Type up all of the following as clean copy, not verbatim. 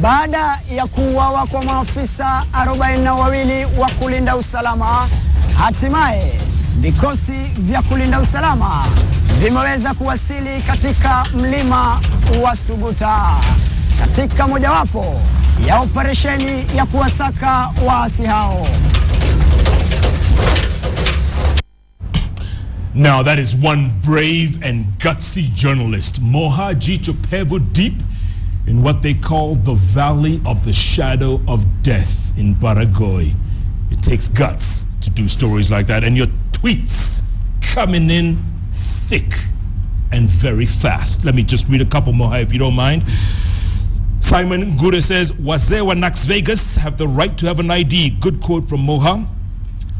Baada ya kuuawa kwa maafisa 42 wa kulinda usalama, hatimaye vikosi vya kulinda usalama vimeweza kuwasili katika mlima wa Suguta katika mojawapo ya operesheni ya kuwasaka waasi hao. Now that is one brave and gutsy journalist, Mohammed Ali, deep in what they call the Valley of the Shadow of Death in Paraguay. It takes guts to do stories like that, and your tweets coming in thick and very fast. Let me just read a couple more, if you don't mind. Simon Gure says, Wazee wa Nax Vegas have the right to have an ID. Good quote from Moha.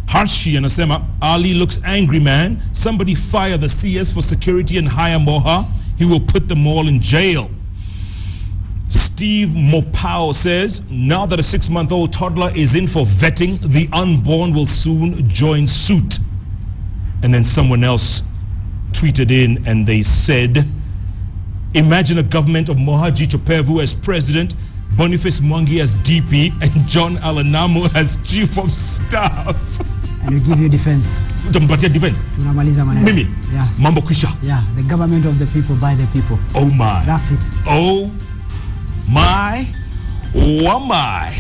Harshi anasema, Ali looks angry, man. Somebody fire the CS for security and hire Moha. He will put them all in jail. Steve Mopao says, now that a 6-month-old toddler is in for vetting, the unborn will soon join suit. And then someone else tweeted in and they said, imagine a government of Mohammed Ali as president, Boniface Mwangi as DP, and John Alanamu as chief of staff. And we give you defense. Defense. Mimi. Yeah. Mambo kwisha. Yeah, the government of the people, by the people. Oh my. That's it. Oh my. Oh my.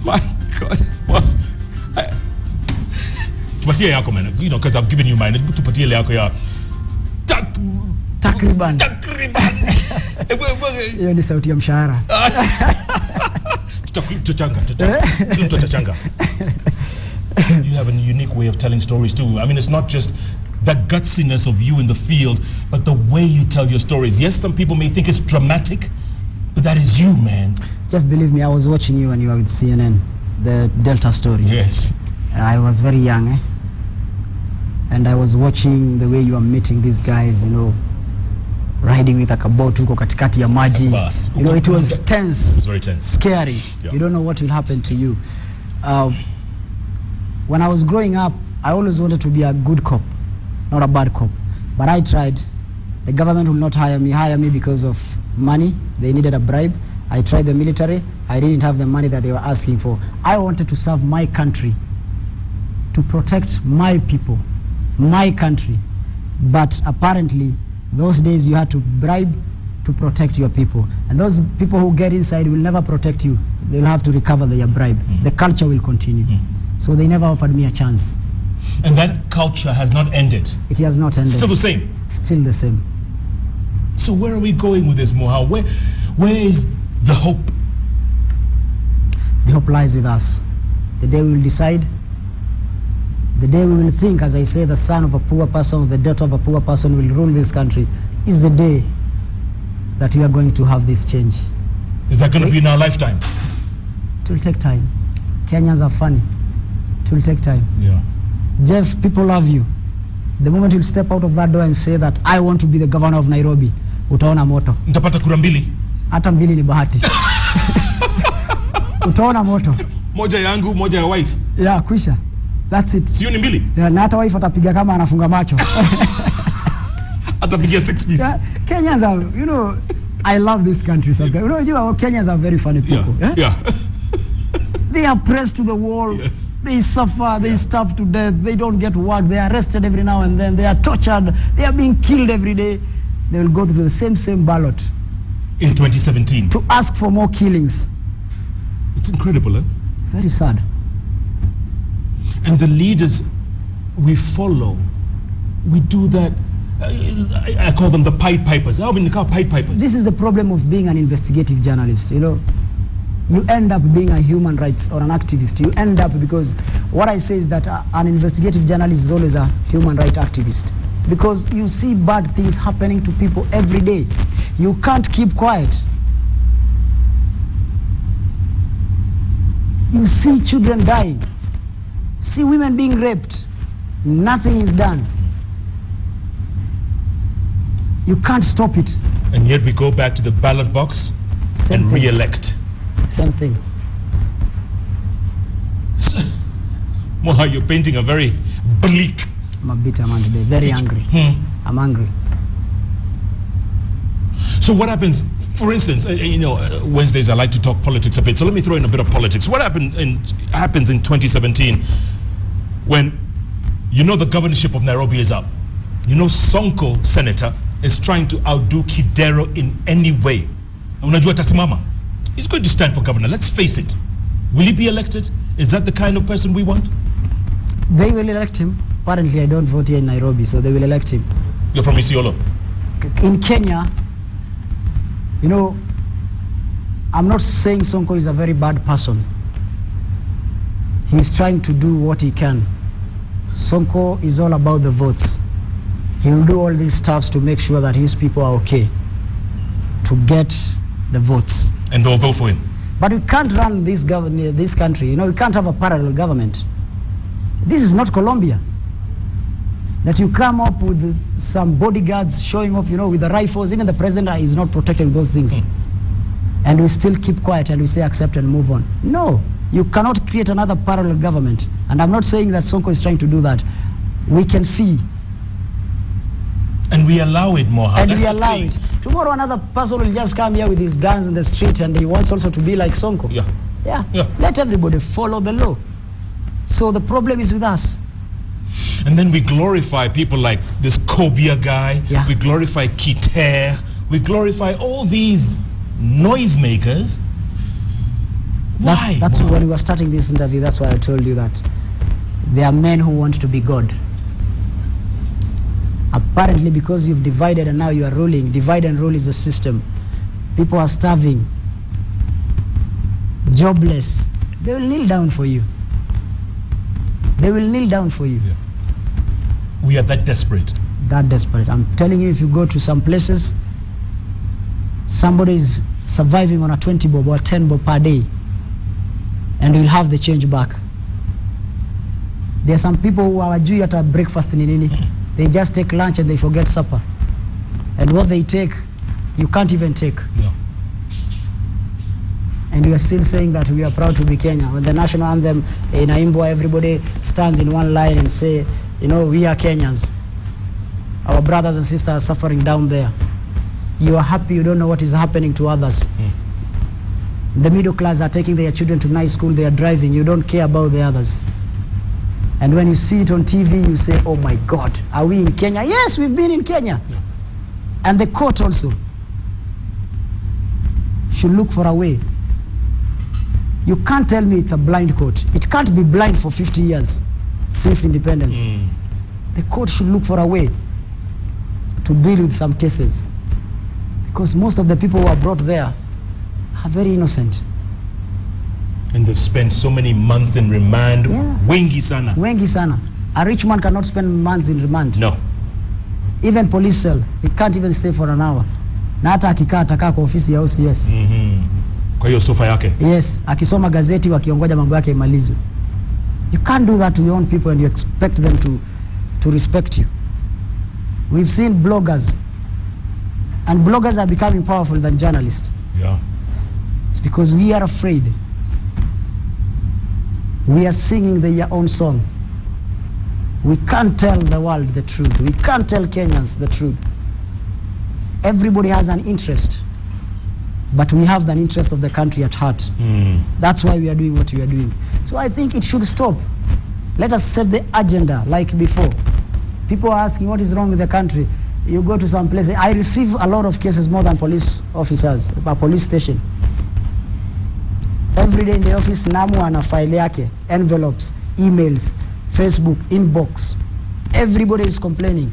My God. Tupatie yako, man. You know, because I've given you mine. Tupatie yako ya takriban. Hiyo ni sauti ya mshahara. Tutachanga. You have a unique way of telling stories too. I mean, it's not just the gutsiness of you in the field, but the way you tell your stories. Yes, some people may think it's dramatic, but that is you, man. Just believe me, I was watching you when you were with CNN, the Delta story. Yes. I was very young, and I was watching the way you are meeting these guys, you know, riding with a kabot huko katikati ya maji. You know, it was tense. It was very tense. Scary. Yeah. You don't know what will happen to you. When I was growing up, I always wanted to be a good cop, not a bad cop. But I tried. The government will not hire me because of money. They needed a bribe. I tried the military. I didn't have the money that they were asking for. I wanted to serve my country, to protect my people, my country. But apparently, those days you had to bribe to protect your people. And those people who get inside will never protect you. They'll have to recover their bribe. The culture will continue. So they never offered me a chance. And that culture has not ended? It has not ended. Still the same? Still the same. So where are we going with this, Moha? Where is the hope? The hope lies with us. The day we will decide, the day we will think, as I say, the son of a poor person, the daughter of a poor person will rule this country, is the day that we are going to have this change. Is that going to be in our lifetime? It will take time. Kenyans are funny. It will take time. Yeah. Jeff, people love you. The moment you'll step out of that door and say that I want to be the governor of Nairobi, utaona moto. Nitapata kura mbili? Hata mbili ni bahati. Utaona moto. Moja yangu, moja ya wife. Yeah, kwisha. That's it. Sio ni mbili? Yeah, na hata wife atapiga kama anafunga macho. Atapiga 6 piece. Yeah, Kenyans are, you know, I love this country sometimes. You know, Kenyans are very funny people. Yeah. Yeah. They are pressed to the wall. Yes. They suffer. They starve to death. They don't get work. They are arrested every now and then. They are tortured. They are being killed every day. They will go through the same ballot. In 2017. To ask for more killings. It's incredible, eh? Very sad. And the leaders we follow, we do that. I call them the Pied Pipers. I mean, Pied Pipers. This is the problem of being an investigative journalist, you know. You end up being a human rights or an activist. You end up, because what I say is that an investigative journalist is always a human rights activist. Because you see bad things happening to people every day. You can't keep quiet. You see children dying. See women being raped. Nothing is done. You can't stop it. And yet we go back to the ballot box and re-elect. Same thing. Moha, you're painting a very bleak. I'm a bitter man today, very angry. I'm angry. So what happens For instance, Wednesdays I like to talk politics a bit, so let me throw in a bit of politics. What happens in 2017 when the governorship of Nairobi is up? Sonko, senator, is trying to outdo Kidero in any way. Unajua tasimama. He's going to stand for governor. Let's face it. Will he be elected? Is that the kind of person we want? They will elect him. Apparently, I don't vote here in Nairobi, so they will elect him. You're from Isiolo? In Kenya, I'm not saying Sonko is a very bad person. He's trying to do what he can. Sonko is all about the votes. He will do all these stuffs to make sure that his people are okay, to get the votes. And they'll vote for him. But we can't run this country. We can't have a parallel government. This is not Colombia. That you come up with some bodyguards showing off, with the rifles. Even the president is not protected with those things. And we still keep quiet and we say accept and move on. No, you cannot create another parallel government. And I'm not saying that Sonko is trying to do that. We can see. And we allow it, Mohammed. And we allow it. Tomorrow another person will just come here with his guns in the street and he wants also to be like Sonko. Yeah. Let everybody follow the law. So the problem is with us. And then we glorify people like this Kobia guy. Yeah. We glorify Kiter. We glorify all these noisemakers. Why? That's when we were starting this interview. That's why I told you that there are men who want to be God. Apparently, because you've divided and now you are ruling, divide and rule is a system. People are starving, jobless. They will kneel down for you. They will kneel down for you. Yeah. We are that desperate. That desperate. I'm telling you, if you go to some places, somebody is surviving on a 20 bob or 10 bob per day, and will have the change back. There are some people who are due at a breakfast in nini. They just take lunch and they forget supper. And what they take, you can't even take. No. And we are still saying that we are proud to be Kenya. When the national anthem in Aimbwa, everybody stands in one line and say, we are Kenyans. Our brothers and sisters are suffering down there. You are happy, you don't know what is happening to others. The middle class are taking their children to nice school, they are driving, you don't care about the others. And when you see it on TV, you say, oh my God, are we in Kenya? Yes, we've been in Kenya. Yeah. And the court also should look for a way. You can't tell me it's a blind court. It can't be blind for 50 years since independence. The court should look for a way to deal with some cases. Because most of the people who are brought there are very innocent. And they've spent so many months in remand. Yeah. Wengi sana. Wengi sana. A rich man cannot spend months in remand. No. Even police cell, he can't even stay for an hour. Na hata akikaa atakaa kwa ofisi ya OCS. Kwa hiyo sofa yake. Yes, akisoma gazeti wakiongoja mambo yake imalizwe. You can't do that to your own people and you expect them to respect you. We've seen bloggers, and bloggers are becoming powerful than journalists. Yeah. It's because we are afraid. We are singing their own song. We can't tell the world the truth. We can't tell Kenyans the truth. Everybody has an interest, but we have the interest of the country at heart. That's why we are doing what we are doing. So I think it should stop. Let us set the agenda like before. People are asking what is wrong with the country. You go to some place. I receive a lot of cases more than police officers, a police station. Every day in the office, Namu ana file yake, envelopes, emails, Facebook, inbox. Everybody is complaining.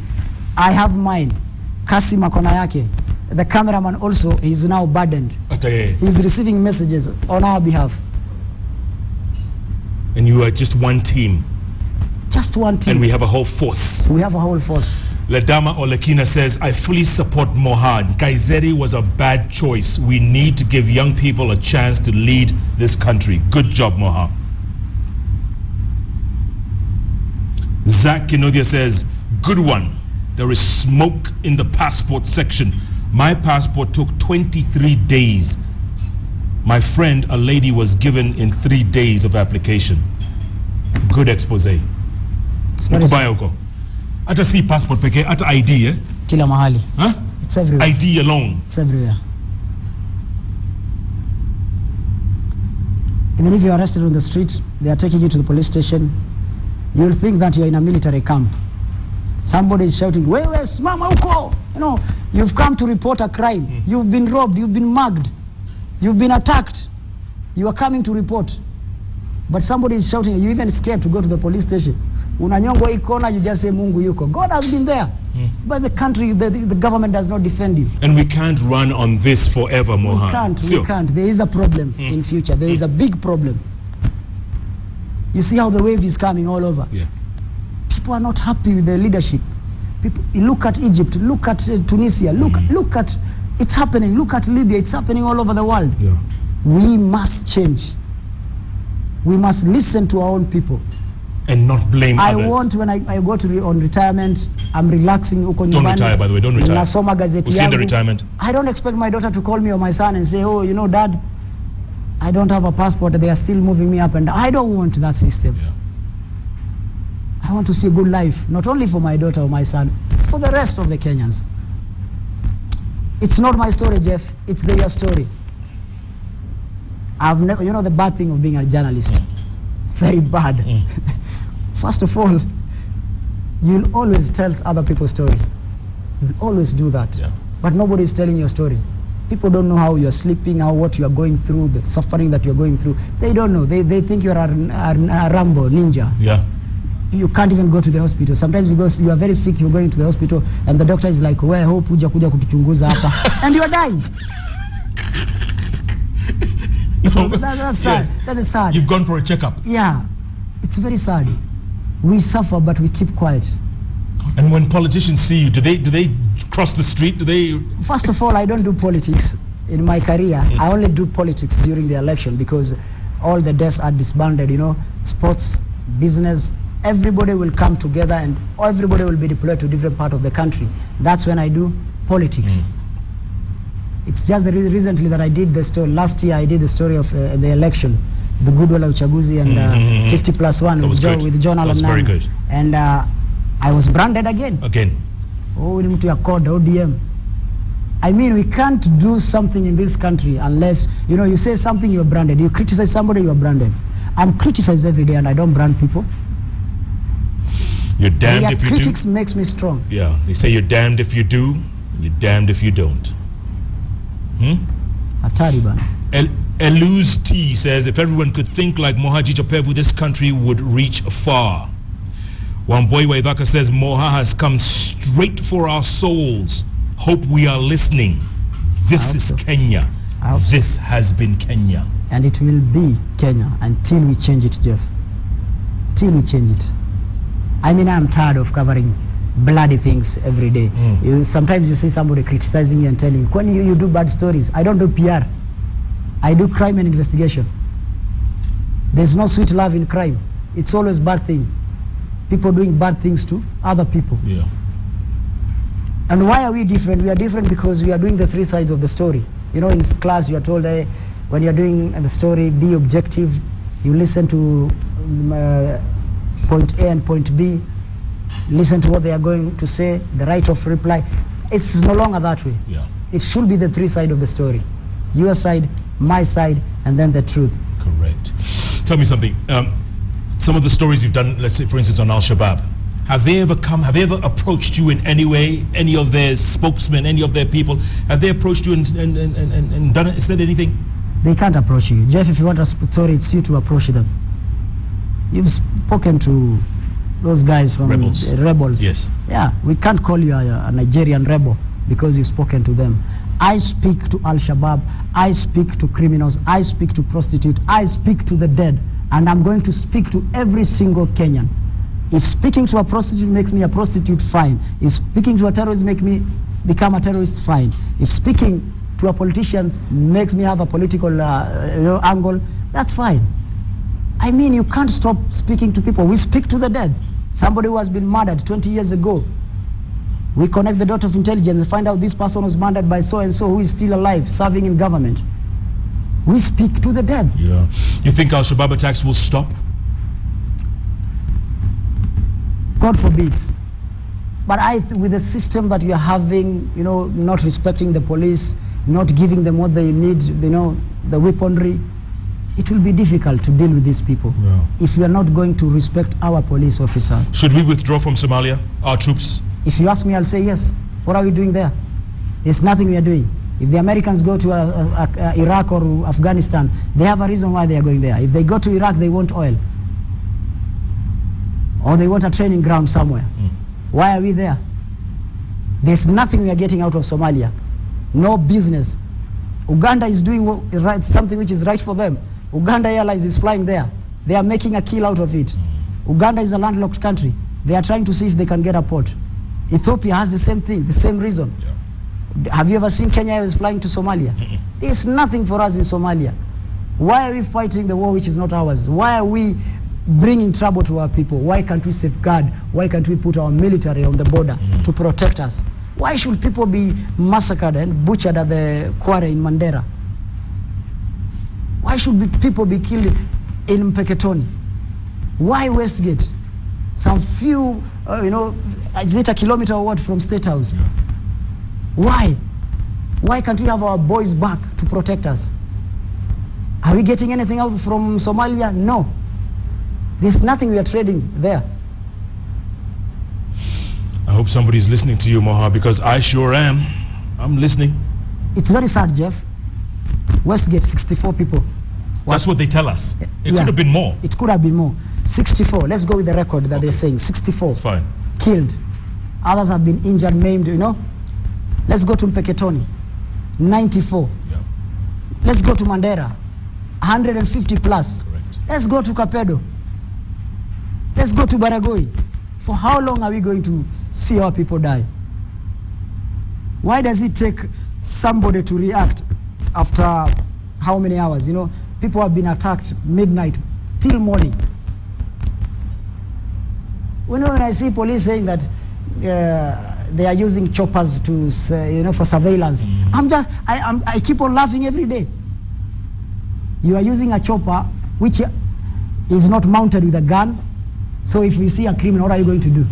I have mine. Kasim akona yake. The cameraman also is now burdened. He's receiving messages on our behalf. And you are just one team. Just one team. And we have a whole force. We have a whole force. Ledama Olekina says, I fully support Mohan. Kaizeri was a bad choice. We need to give young people a chance to lead this country. Good job, Mohan. Zach Kinodia says, good one. There is smoke in the passport section. My passport took 23 days. My friend, a lady, was given in 3 days of application. Good expose. Mkubayoko. Ata si passport peke, ata ID, eh? Kila mahali. Huh? It's everywhere. ID alone. It's everywhere. Even if you're arrested on the street, they are taking you to the police station, you'll think that you're in a military camp. Somebody is shouting, wewe simama huko! You know, you've come to report a crime. You've been robbed, you've been mugged, you've been attacked. You are coming to report. But somebody is shouting, you're even scared to go to the police station. Unanyongwa hii kona, you just say Mungu yuko. God has been there. But the country, the government does not defend you. And we can't run on this forever, Moha. We can't. There is a problem in future. There is a big problem. You see how the wave is coming all over. Yeah. People are not happy with the leadership. People, look at Egypt, look at Tunisia, look at, it's happening. Look at Libya, it's happening all over the world. Yeah. We must change. We must listen to our own people. And not blame others. I want, when I go to on retirement, I'm relaxing. Don't retire, by the way, don't retire. Nasoma gazeti we'll see in the yangu. retirement. I don't expect my daughter to call me or my son and say, oh, you know, Dad, I don't have a passport. They are still moving me up and down. I don't want that system. Yeah. I want to see a good life, not only for my daughter or my son, for the rest of the Kenyans. It's not my story, Jeff. It's their story. I've never, you know, the bad thing of being a journalist, very bad. First of all, you'll always tell other people's story. You'll always do that. Yeah. But nobody is telling your story. People don't know how you're sleeping, what you are going through, the suffering that you're going through. They don't know. They think you're a Rambo, ninja. Yeah. You can't even go to the hospital. Sometimes you are very sick, you're going to the hospital, and the doctor is like, "Where hope kuja kutuchunguza hapa," and you are dying. So that's sad. Yes. That is sad. You've gone for a checkup. Yeah, it's very sad. We suffer, but we keep quiet. And when politicians see you, do they cross the street? Do they? First of all, I don't do politics in my career. I only do politics during the election because all the desks are disbanded. You know, sports, business. Everybody will come together and everybody will be deployed to different part of the country. That's when I do politics. It's just recently that I did the story. Last year I did the story of the election, the Goodwill Uchaguzi and 50+1 with John Allen. That was very good. And I was branded again. Oh, ni mtu ya code, ODM. I mean, we can't do something in this country unless, you know, you say something, you're branded. You criticize somebody, you're branded. I'm criticized every day and I don't brand people. You're damned if you do. Critics makes me strong. Yeah, they say you're damned if you do, you're damned if you don't. Hatari bana. Eluz T says, if everyone could think like Moha Jichopevu, this country would reach far. Wamboy Waidaka says, Moha has come straight for our souls. Hope we are listening. This is Kenya. This has been Kenya. And it will be Kenya until we change it, Jeff. Till we change it. I mean, I'm tired of covering bloody things every day. Sometimes you see somebody criticizing you and telling you, when you do bad stories. I don't do PR. I do crime and investigation. There's no sweet love in crime. It's always bad thing. People doing bad things to other people. Yeah. And why are we different? We are different because we are doing the three sides of the story. You know, in class you are told, when you're doing the story, be objective. You listen to point A and point B, listen to what they are going to say, the right of reply. It's no longer that way. Yeah. It should be the three sides of the story. Your side, my side, and then the truth. Correct. Tell me something. Some of the stories you've done, let's say for instance on Al-Shabaab, have they ever approached you in any way, any of their spokesmen, any of their people? Have they approached you and said anything? They can't approach you. Jeff, if you want a story, it's you to approach them. You've spoken to those guys from rebels. Yes. Yeah, we can't call you a Nigerian rebel because you've spoken to them. I speak to Al-Shabaab, I speak to criminals, I speak to prostitutes, I speak to the dead, and I'm going to speak to every single Kenyan. If speaking to a prostitute makes me a prostitute, fine. If speaking to a terrorist makes me become a terrorist, fine. If speaking to a politician makes me have a political angle, that's fine. I mean, you can't stop speaking to people. We speak to the dead. Somebody who has been murdered 20 years ago. We connect the dot of intelligence and find out this person was murdered by so-and-so who is still alive, serving in government. We speak to the dead. Yeah. You think Al-Shabaab attacks will stop? God forbids. But with the system that we are having, you know, not respecting the police, not giving them what they need, you know, the weaponry, it will be difficult to deal with these people if we are not going to respect our police officers. Should we withdraw from Somalia, our troops? If you ask me, I'll say yes. What are we doing there? There's nothing we are doing. If the Americans go to Iraq or Afghanistan, they have a reason why they are going there. If they go to Iraq, they want oil. Or they want a training ground somewhere. Why are we there? There's nothing we are getting out of Somalia. No business. Uganda is doing something which is right for them. Uganda Airlines is flying there. They are making a kill out of it. Uganda is a landlocked country. They are trying to see if they can get a port. Ethiopia has the same thing, the same reason. Have you ever seen Kenya Airways flying to Somalia? There's nothing for us in Somalia. Why are we fighting the war which is not ours? Why are we bringing trouble to our people? Why can't we safeguard? Why can't we put our military on the border to protect us? Why should people be massacred and butchered at the quarry in Mandera? Why should people be killed in Mpeketoni? Why Westgate? Some few, is it a kilometer or what from State House? Why? Why can't we have our boys back to protect us? Are we getting anything out from Somalia? No. There's nothing we are trading there. I hope somebody's listening to you, Moha, because I sure am. I'm listening. It's very sad, Jeff. Westgate, 64 people. That's what they tell us. It could have been more. It could have been more. 64. Let's go with the record that they're saying. 64. Fine. Killed. Others have been injured, maimed, Let's go to Mpeketoni. 94. Yep. Let's go to Mandera. 150 plus. Correct. Let's go to Kapedo. Let's go to Baragoi. For how long are we going to see our people die? Why does it take somebody to react after how many hours? People have been attacked midnight till morning. When I see police saying that they are using choppers to, for surveillance, I keep on laughing every day. You are using a chopper which is not mounted with a gun. So if you see a criminal, what are you going to do?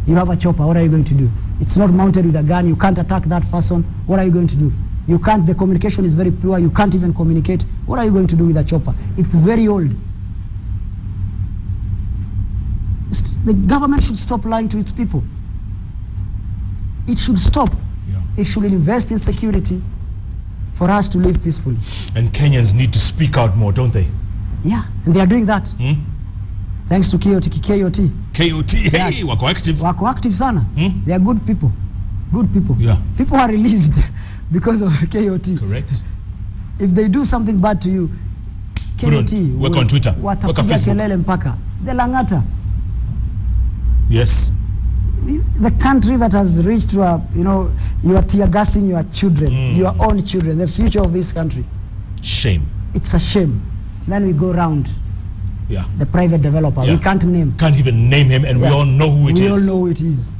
You have a chopper, what are you going to do? It's not mounted with a gun, you can't attack that person, what are you going to do? You can't, the communication is very poor, you can't even communicate. What are you going to do with a chopper? It's very old. The government should stop lying to its people. It should stop. It should invest in security for us to live peacefully. And Kenyans need to speak out more, don't they? Yeah, and they are doing that. Thanks to KOT. KOT, hey, wako active. Wako active sana. They are good people. Good people. Yeah. People are released because of KOT. Correct. If they do something bad to you, KOT work on Twitter. Watapiga kelele mpaka. The Langata. Yes. The country that has reached you are tear gassing your children, your own children, the future of this country. Shame. It's a shame. Then we go round. Yeah. The private developer. We can't name. Can't even name him, and we all know who it is. We all know who it is.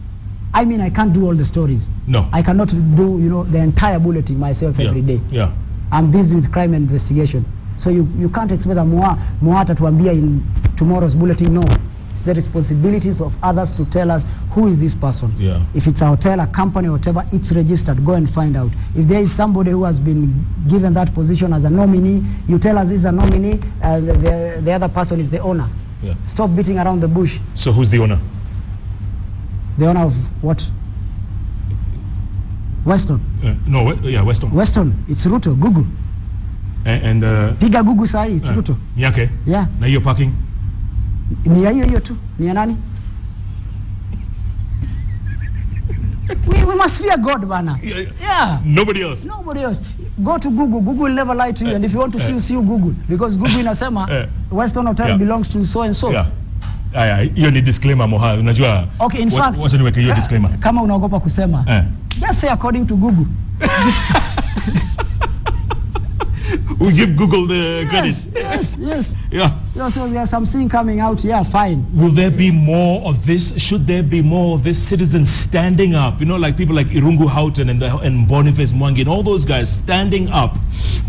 I mean, I can't do all the stories. No. I cannot do, the entire bulletin myself every day. Yeah. I'm busy with crime investigation. So you can't expect a Moata to be in tomorrow's bulletin. No. It's the responsibilities of others to tell us who is this person. Yeah. If it's a hotel, a company, whatever, it's registered. Go and find out. If there is somebody who has been given that position as a nominee, you tell us this is a nominee, the other person is the owner. Yeah. Stop beating around the bush. So who's the owner? The owner of what? Weston. Weston. Weston. It's Ruto. Gugu. And Piga Gugu sahi. It's Ruto. Yake. Yeah. Na hiyo parking. Ni ya hiyo tu. Ni ya nani? We must fear God, bana. Yeah. Nobody else. Nobody else. Go to Google. Google will never lie to you. And if you want to see Google. Because Google inasema Weston Hotel belongs to so and so. Yeah. Hiyo ni disclaimer, Moha. Unajua. Okay, in fact. Wacha niweke hiyo disclaimer. Kama unaogopa kusema. Just say according to Google. We give Google the credit. Yes. Yeah. So there's something coming out. Yeah, fine. Will there be more of this? Should there be more of this? Citizens standing up, like people like Irungu Houghton and Boniface Mwangi and all those guys standing up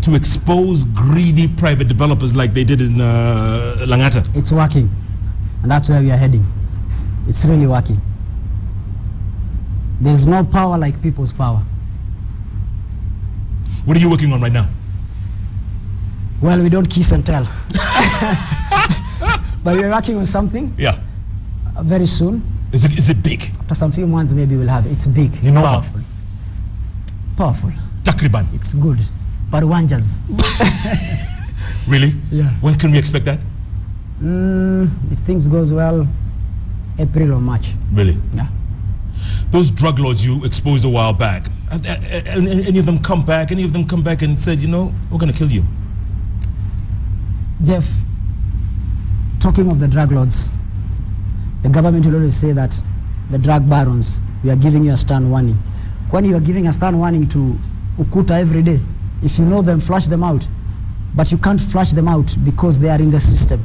to expose greedy private developers like they did in Langata. It's working, and that's where we are heading. It's really working. There's no power like people's power. What are you working on right now? Well, we don't kiss and tell. But we're working on something. Yeah. Very soon. Is it big? After some few months, maybe we'll have it. It's big. You know, powerful. Powerful. Takriban. It's good. But wanjas. Really? Yeah. When can we expect that? If things goes well, April or March. Really? Yeah. Those drug lords you exposed a while back, any of them come back? Any of them come back and said, you know, we're going to kill you? Jeff, talking of the drug lords, the government will always say that the drug barons, we are giving you a stern warning. When you are giving a stern warning to Ukuta every day, if you know them, flush them out. But you can't flush them out because they are in the system.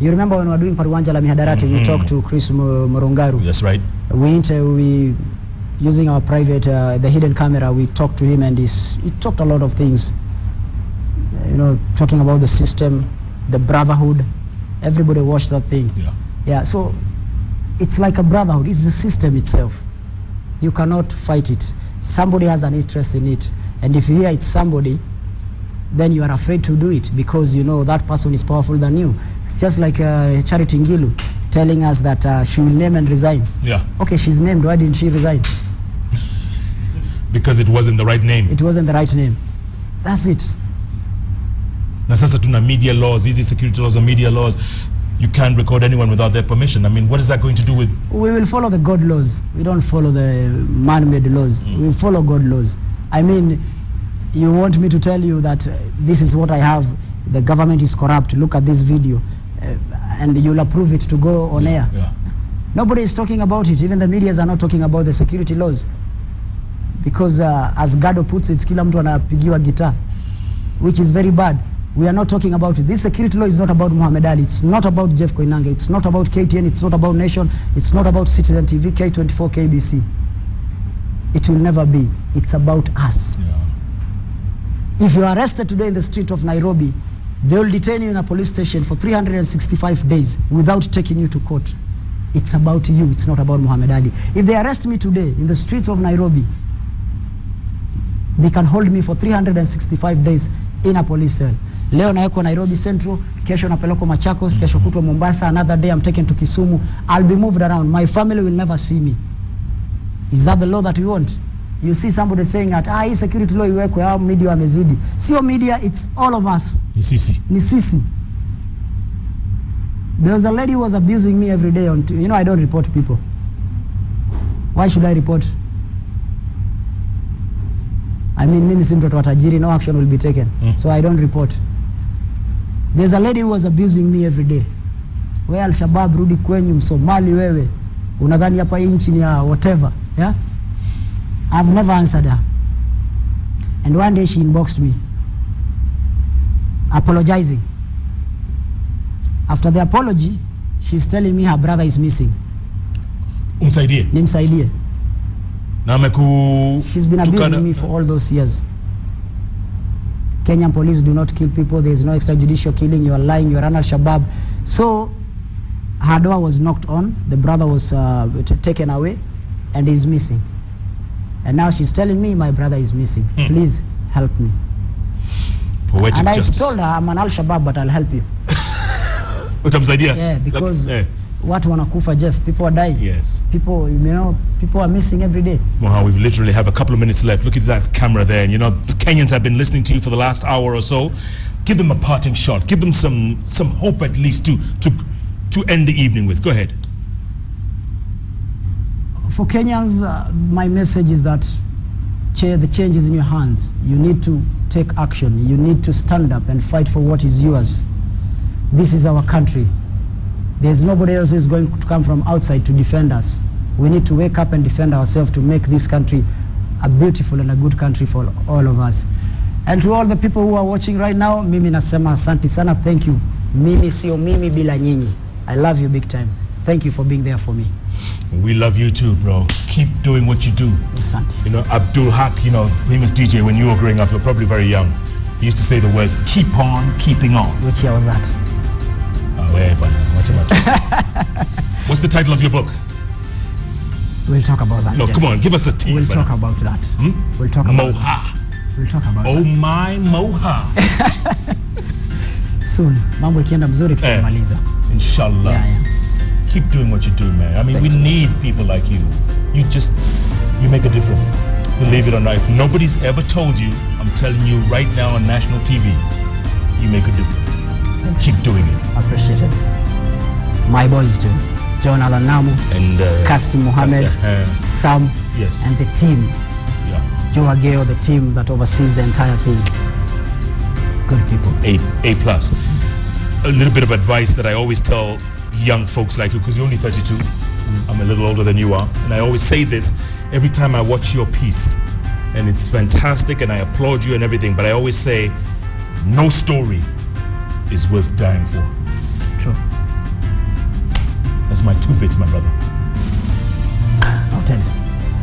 You remember when we were doing Paruwanja la Mihadarati, we talked to Chris Morongaru. That's right. We using our private, the hidden camera, we talked to him, and he talked a lot of things. You know, talking about the system, the brotherhood. Everybody watched that thing. Yeah. Yeah, so it's like a brotherhood. It's the system itself. You cannot fight it. Somebody has an interest in it. And if you hear it's somebody, then you are afraid to do it because you know that person is powerful than you. It's just like Charity Ngilu telling us that she will name and resign. Yeah. Okay, she's named. Why didn't she resign? Because it wasn't the right name. It wasn't the right name. That's it. Na sasa tuna media laws, easy security laws or media laws. You can't record anyone without their permission. I mean, what is that going to do with... We will follow the God laws. We don't follow the man-made laws. We follow God laws. I mean, you want me to tell you that this is what I have, the government is corrupt, look at this video, and you'll approve it to go on air. Yeah. Nobody is talking about it. Even the medias are not talking about the security laws. Because as Gado puts it, kila mtu anapigiwa guitar, which is very bad. We are not talking about it. This security law is not about Mohammed Ali. It's not about Jeff Koinange. It's not about KTN. It's not about Nation. It's not about Citizen TV, K24, KBC. It will never be. It's about us. Yeah. If you are arrested today in the street of Nairobi, they will detain you in a police station for 365 days without taking you to court. It's about you. It's not about Mohammed Ali. If they arrest me today in the streets of Nairobi, they can hold me for 365 days in a police cell. Leo naekwa Nairobi Central, kesho napelekwa Machakos, kesho kutwa Mombasa, another day I'm taken to Kisumu. I'll be moved around. My family will never see me. Is that the law that we want? You see somebody saying that, hii security law iwekwe, hao media wamezidi. Sio media, it's all of us. Ni sisi. Ni sisi. There was a lady who was abusing me every day on, you know, I don't report people. Why should I report? I mean, mimi si mtoto wa tajiri, no action will be taken. So I don't report. There's a lady who was abusing me every day. Wewe Al-Shabaab, rudi kwenyu, Msomali wewe. Unadhani hapa nchi ni ya whatever, yeah? I've never answered her. And one day she inboxed me, apologizing. After the apology, she's telling me her brother is missing. Umsaidie. Nimsaidie. She's been abusing me for all those years. Kenyan police do not kill people. There is no extrajudicial killing. You are lying. You are an Al-Shabaab. So her door was knocked on. The brother was taken away, and he's missing. And now she's telling me my brother is missing. Please help me. Poetic and justice. I told her I'm an Al-Shabaab, but I'll help you. Yeah, because watu wanakufa, Jeff. People are dying. Yes. People, you know, people are missing every day. Moha, we literally have a couple of minutes left. Look at that camera there. And you know, Kenyans have been listening to you for the last hour or so. Give them a parting shot. Give them some hope at least to end the evening with. Go ahead. For Kenyans, my message is that the change is in your hands. You need to take action. You need to stand up and fight for what is yours. This is our country. There's nobody else who is going to come from outside to defend us. We need to wake up and defend ourselves to make this country a beautiful and a good country for all of us. And to all the people who are watching right now, mimi nasema asante sana, thank you. Mimi sio mimi bila nyinyi. I love you big time. Thank you for being there for me. We love you too, bro. Keep doing what you do. Asante. You know, Abdul Haq, you know, famous DJ, when you were growing up, you were probably very young. He used to say the words, keep on keeping on. Which year was that? What's the title of your book? We'll talk about that. No, Jeff. Come on, give us a tease. We'll talk about that. We'll talk about Moha. We'll talk about Oh my Moha. soon. Mambo ikienda mzuri tutamaliza. Inshallah. Yeah. Keep doing what you do, man. I mean, Thanks, we need people like you. You make a difference. Believe it or not, if nobody's ever told you, I'm telling you right now on national TV, you make a difference. Keep doing it. Appreciate it. My boys too. John Alanamu, And Kasim Mohammed, Sam, yes. and the team. Yeah. Joe Ageo, the team that oversees the entire thing. Good people. A plus. A little bit of advice that I always tell young folks like you, because you're only 32. I'm a little older than you are. And I always say this every time I watch your piece. And it's fantastic and I applaud you and everything. But I always say, no story is worth dying for. True. That's my 2 bits, my brother. Noted.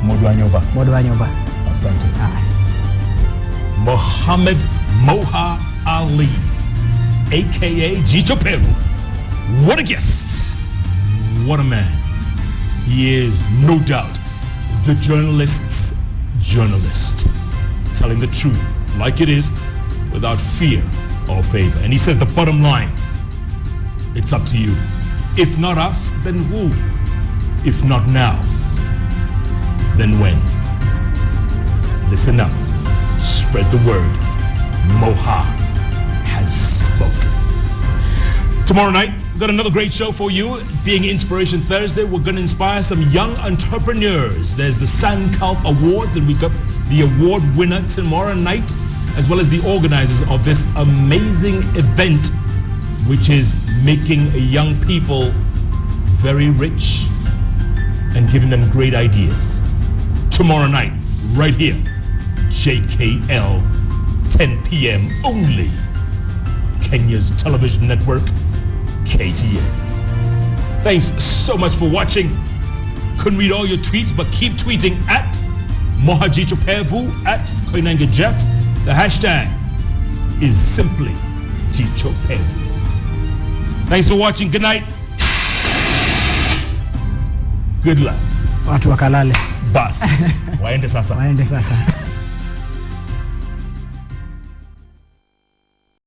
Moduanyoba. Asante. Mohammed Moha Ali, aka Jicho Pevu. What a guest. What a man. He is, no doubt, the journalist's journalist. Telling the truth like it is, without fear or favor. And he says the bottom line, it's up to you. If not us, then who? If not now, then when? Listen up. Spread the word. Moha has spoken. Tomorrow night, we've got another great show for you. Being Inspiration Thursday, we're going to inspire some young entrepreneurs. There's the Sankalp Awards, and we got the award winner tomorrow night, as well as the organizers of this amazing event, which is making young people very rich and giving them great ideas. Tomorrow night, right here, JKL, 10 p.m. only. Kenya's television network, KTN. Thanks so much for watching. Couldn't read all your tweets, but keep tweeting at Mohajicho Pevu, at Koinange Jeff. The hashtag is simply Jicho Pevu. Thanks for watching. Good night. Good luck. Watu wakalale. Bas. Waende sasa. Waende sasa.